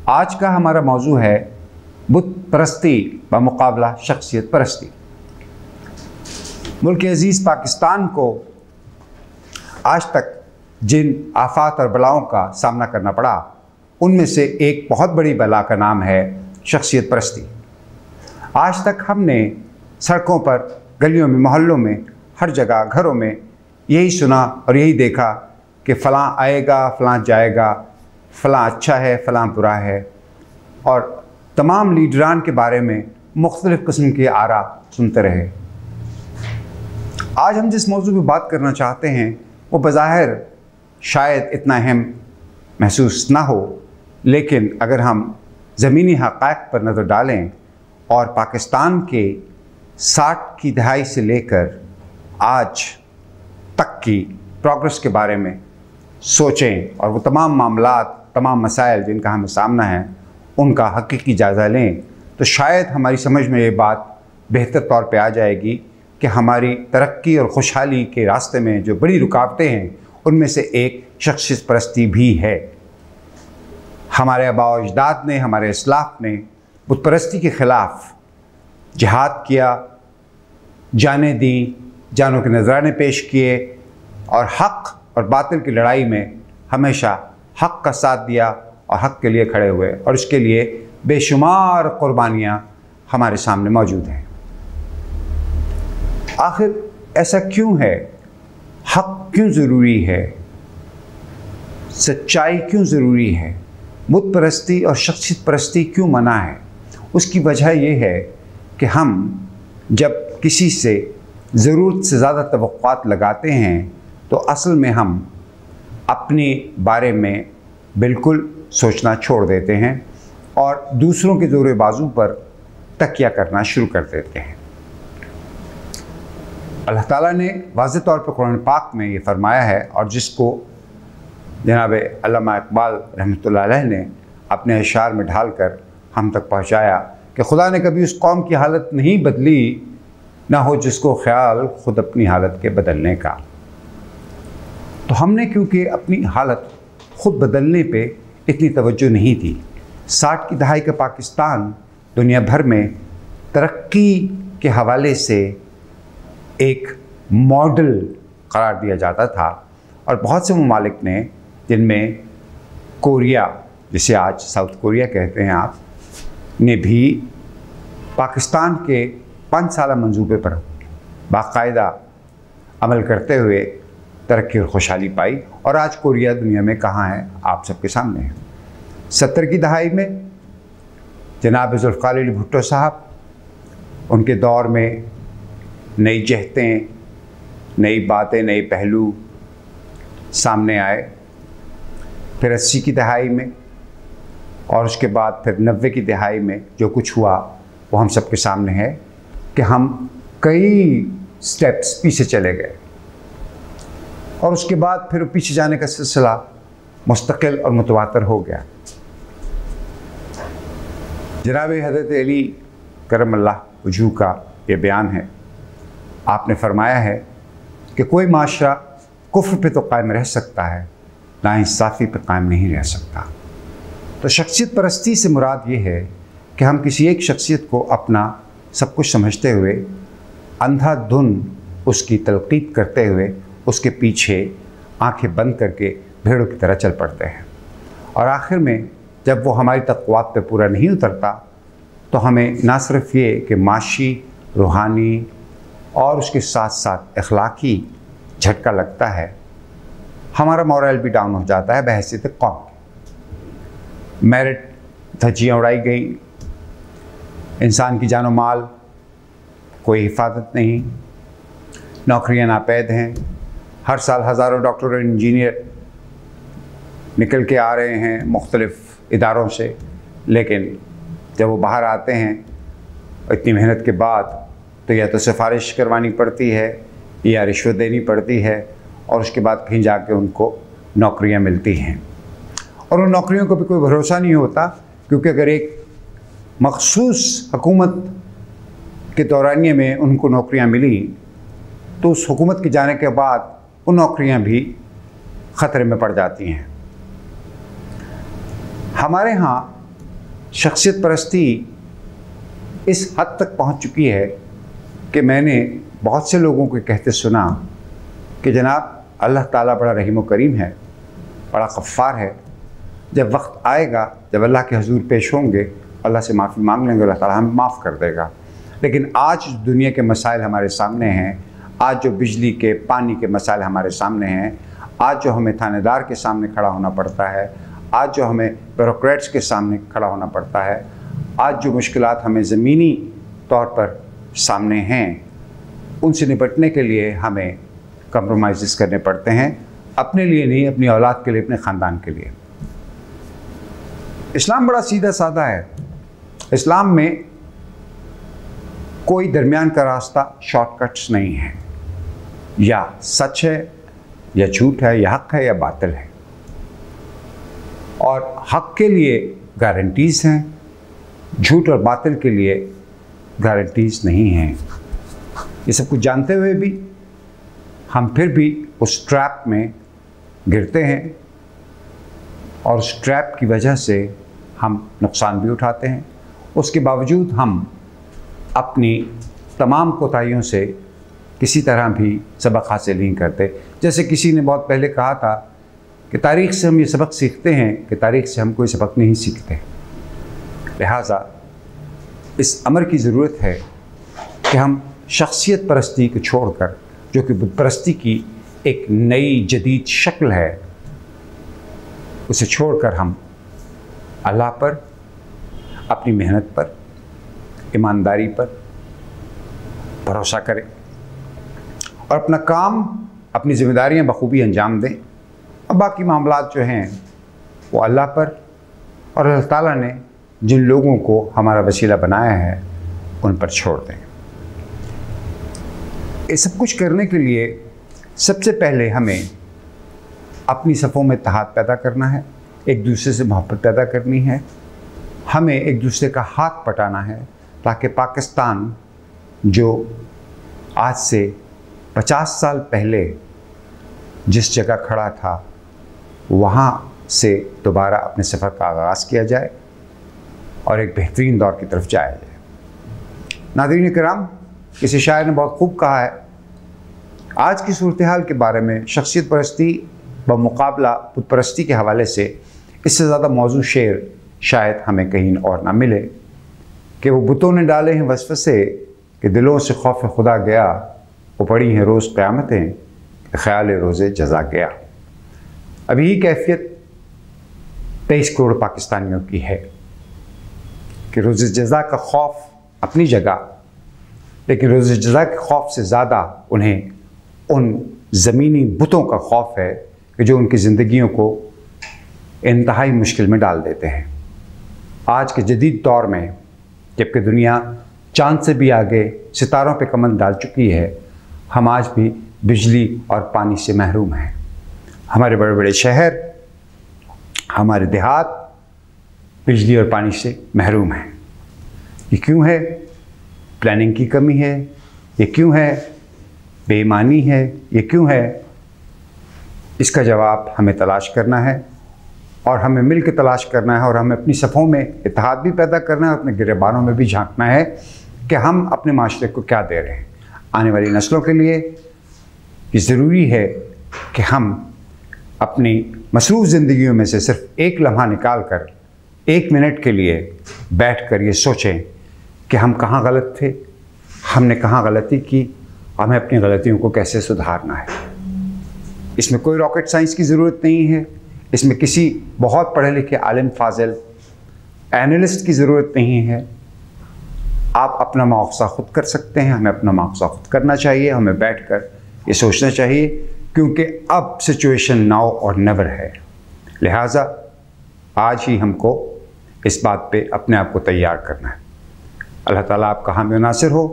आज का हमारा मौजू है बुत परस्ती व मुकाबला शख्सियत परस्ती। मुल्क अज़ीज़ पाकिस्तान को आज तक जिन आफात और बलाओं का सामना करना पड़ा, उनमें से एक बहुत बड़ी बला का नाम है शख्सियत परस्ती। आज तक हमने सड़कों पर, गलियों में, मोहल्लों में, हर जगह, घरों में यही सुना और यही देखा कि फ़लाँ आएगा, फ़लाँ जाएगा, फ़लाँ अच्छा है, फ़लाँ बुरा है, और तमाम लीडरान के बारे में मुख्तलिफ़ किस्म के आरा सुनते रहे। आज हम जिस मौजू पर बात करना चाहते हैं वो बज़ाहिर शायद इतना अहम महसूस ना हो, लेकिन अगर हम ज़मीनी हक़ाइक़ पर नज़र डालें और पाकिस्तान के 60 की दहाई से लेकर आज तक की प्रोग्रेस के बारे में सोचें और वो तमाम मामलात, तमाम मसाइल जिनका हमें सामना है, उनका हकीकी जायज़ा लें, तो शायद हमारी समझ में ये बात बेहतर तौर पे आ जाएगी कि हमारी तरक्की और खुशहाली के रास्ते में जो बड़ी रुकावटें हैं, उनमें से एक शख्सियत परस्ती भी है। हमारे आबा व अजदाद ने, हमारे इस्लाफ ने बुत परस्ती के ख़िलाफ़ जिहाद किया, जानें दी, जानों के नजराने पेश किए और हक़ और बातिल की लड़ाई में हमेशा हक़ का साथ दिया और हक़ के लिए खड़े हुए, और इसके लिए बेशुमार कुर्बानियाँ हमारे सामने मौजूद हैं। आखिर ऐसा क्यों है? हक़ क्यों ज़रूरी है? सच्चाई क्यों ज़रूरी है? बुत परस्ती और शख्सियत परस्ती क्यों मना है? उसकी वजह यह है कि हम जब किसी से ज़रूरत से ज़्यादा तवक्कुआत लगाते हैं तो असल में हम अपने बारे में बिल्कुल सोचना छोड़ देते हैं और दूसरों के ज़ोर बाजू पर तकिया करना शुरू कर देते हैं। अल्लाह ताला ने वाज़ेह तौर पर कुरान पाक में ये फ़रमाया है, और जिसको जनाब अल्लामा इकबाल रहमतुल्लाह अलैह ने अपने अशार में ढाल कर हम तक पहुँचाया कि खुदा ने कभी उस कौम की हालत नहीं बदली, ना हो जिसको ख्याल खुद अपनी हालत के बदलने का। तो हमने क्योंकि अपनी हालत खुद बदलने पे इतनी तवज्जो नहीं दी। 60 की दहाई का पाकिस्तान दुनिया भर में तरक्की के हवाले से एक मॉडल करार दिया जाता था, और बहुत से ममालिक ने, जिनमें कोरिया, जिसे आज साउथ कोरिया कहते हैं आप, ने भी पाकिस्तान के 5 साला मंसूबे पर बाकायदा अमल करते हुए तरक्की और खुशहाली पाई, और आज कोरिया दुनिया में कहाँ है आप सबके सामने है। 70 की दहाई में जनाब ज़ुल्फ़िकार अली भुट्टो साहब, उनके दौर में नई जहतें, नई बातें, नए पहलू सामने आए। फिर 80 की दहाई में, और उसके बाद फिर 90 की दहाई में जो कुछ हुआ वो हम सबके सामने है कि हम कई स्टेप्स पीछे चले गए, और उसके बाद फिर पीछे जाने का सिलसिला मुस्तकिल और मुतवातर हो गया। जनाब हज़रत अली करमल्लाह वजहू का ये बयान है, आपने फरमाया है कि कोई माशरा कुफ्र पे तो कायम रह सकता है, नाइंसाफ़ी पे कायम नहीं रह सकता। तो शख्सियत परस्ती से मुराद ये है कि हम किसी एक शख्सियत को अपना सब कुछ समझते हुए अंधाधुन उसकी तलक़ीद करते हुए उसके पीछे आंखें बंद करके भेड़ों की तरह चल पड़ते हैं, और आखिर में जब वो हमारी तक़वात पे पूरा नहीं उतरता तो हमें ना सिर्फ ये कि माशी, रूहानी और उसके साथ साथ अखलाकी झटका लगता है, हमारा मोरल भी डाउन हो जाता है बहैसियत कौम। मेरिट धज्जियाँ उड़ाई गई, इंसान की जान माल कोई हिफाजत नहीं, नौकरियां नापैद हैं, हर साल हज़ारों डॉक्टर और इंजीनियर निकल के आ रहे हैं मुख्तलिफ़ इदारों से, लेकिन जब वो बाहर आते हैं इतनी मेहनत के बाद तो या तो सिफारिश करवानी पड़ती है या रिश्वत देनी पड़ती है, और उसके बाद कहीं जाके उनको नौकरियां मिलती हैं, और उन नौकरियों को भी कोई भरोसा नहीं होता, क्योंकि अगर एक मखसूस हुकूमत के दौरानिए में उनको नौकरियां मिली तो उस हुकूमत के जाने के बाद वो नौकरियां भी ख़तरे में पड़ जाती हैं। हमारे यहाँ शख्सियत परस्ती इस हद तक पहुंच चुकी है कि मैंने बहुत से लोगों को कहते सुना कि जनाब अल्लाह ताला बड़ा रहीम व करीम है, बड़ा गफ़्फ़ार है, जब वक्त आएगा जब अल्लाह के हुजूर पेश होंगे अल्लाह से माफ़ी मांग लेंगे, अल्लाह ताला हमें माफ़ कर देगा। लेकिन आज दुनिया के मसाइल हमारे सामने हैं, आज जो बिजली के पानी के मसाइल हमारे सामने हैं, आज जो हमें थानेदार के सामने खड़ा होना पड़ता है, आज जो हमें ब्यूरोक्रेट्स के सामने खड़ा होना पड़ता है, आज जो मुश्किलात हमें ज़मीनी तौर पर सामने हैं, उनसे निपटने के लिए हमें कंप्रोमाइज़ करने पड़ते हैं, अपने लिए नहीं, अपनी औलाद के लिए, अपने ख़ानदान के लिए। इस्लाम बड़ा सीधा साधा है। इस्लाम में कोई दरमियान का रास्ता, शॉर्टकट्स नहीं है। या सच है या झूठ है, या हक़ है या बातिल है। और हक़ के लिए गारंटीज़ हैं, झूठ और बातिल के लिए गारंटीज़ नहीं हैं। ये सब कुछ जानते हुए भी हम फिर भी उस ट्रैप में गिरते हैं और उस ट्रैप की वजह से हम नुकसान भी उठाते हैं। उसके बावजूद हम अपनी तमाम कोताहियों से किसी तरह भी सबक हासिल नहीं करते। जैसे किसी ने बहुत पहले कहा था कि तारीख़ से हम ये सबक सीखते हैं कि तारीख़ से हम कोई सबक नहीं सीखते। लिहाजा इस अमर की ज़रूरत है कि हम शख्सियत परस्ती को छोड़कर, जो कि बुत परस्ती की एक नई जदीद शक्ल है, उसे छोड़कर हम अल्लाह पर, अपनी मेहनत पर, ईमानदारी पर भरोसा करें और अपना काम, अपनी ज़िम्मेदारियां बखूबी अंजाम दें। और बाकी मामलात जो हैं वो अल्लाह पर और अल्लाह ताला ने जिन लोगों को हमारा वसीला बनाया है उन पर छोड़ दें। ये सब कुछ करने के लिए सबसे पहले हमें अपनी सफ़ों में इत्तेहाद पैदा करना है, एक दूसरे से मोहब्बत पैदा करनी है, हमें एक दूसरे का हाथ पटाना है, ताकि पाकिस्तान जो आज से 50 साल पहले जिस जगह खड़ा था वहाँ से दोबारा अपने सफ़र का आगाज़ किया जाए और एक बेहतरीन दौर की तरफ जाया जाए। नाज़रीन किराम, किसी शायर ने बहुत खूब कहा है, आज की सूरत हाल के बारे में शख्सियत परस्ती बमुकाबला बुत परस्ती के हवाले से इससे ज़्यादा मौजू शेर शायद हमें कहीं और ना मिले कि वो बुतों ने डाले हैं वसवसे कि दिलों से खौफ खुदा गया, वो पड़ी हैं रोज़ क़यामतें ख़याल रोज़े जज़ा गया। अभी ही कैफियत 23 करोड़ पाकिस्तानियों की है कि रोज़े जज़ा का खौफ अपनी जगह, लेकिन रोज़े जज़ा के खौफ से ज़्यादा उन्हें उन ज़मीनी बुतों का खौफ है कि जो उनकी ज़िंदगियों को इंतहाई मुश्किल में डाल देते हैं। आज के जदीद दौर में जबकि दुनिया चाँद से भी आगे सितारों पे कमर डाल चुकी है, हम आज भी बिजली और पानी से महरूम हैं। हमारे बड़े बड़े शहर, हमारे देहात बिजली और पानी से महरूम हैं। ये क्यों है? प्लानिंग की कमी है। ये क्यों है? बेईमानी है। ये क्यों है? इसका जवाब हमें तलाश करना है और हमें मिल के तलाश करना है और हमें अपनी सफ़ों में इत्तेहाद भी पैदा करना है, अपने गिरेबानों में भी झांकना है कि हम अपने माशरे को क्या दे रहे हैं। आने वाली नस्लों के लिए ये ज़रूरी है कि हम अपनी मसरूफ़ ज़िंदगियों में से सिर्फ एक लम्हा निकाल कर 1 मिनट के लिए बैठ कर ये सोचें कि हम कहाँ गलत थे, हमने कहाँ गलती की, हमें अपनी गलतियों को कैसे सुधारना है। इसमें कोई रॉकेट साइंस की ज़रूरत नहीं है, इसमें किसी बहुत पढ़े लिखे आलिम फाजिल एनालिस्ट की ज़रूरत नहीं है। आप अपना मुआवजा खुद कर सकते हैं, हमें अपना मुआवजा खुद करना चाहिए, हमें बैठकर ये सोचना चाहिए, क्योंकि अब सिचुएशन नाउ और नेवर है। लिहाजा आज ही हमको इस बात पे अपने आप को तैयार करना है। अल्लाह ताला आपका हामी नासिर हो।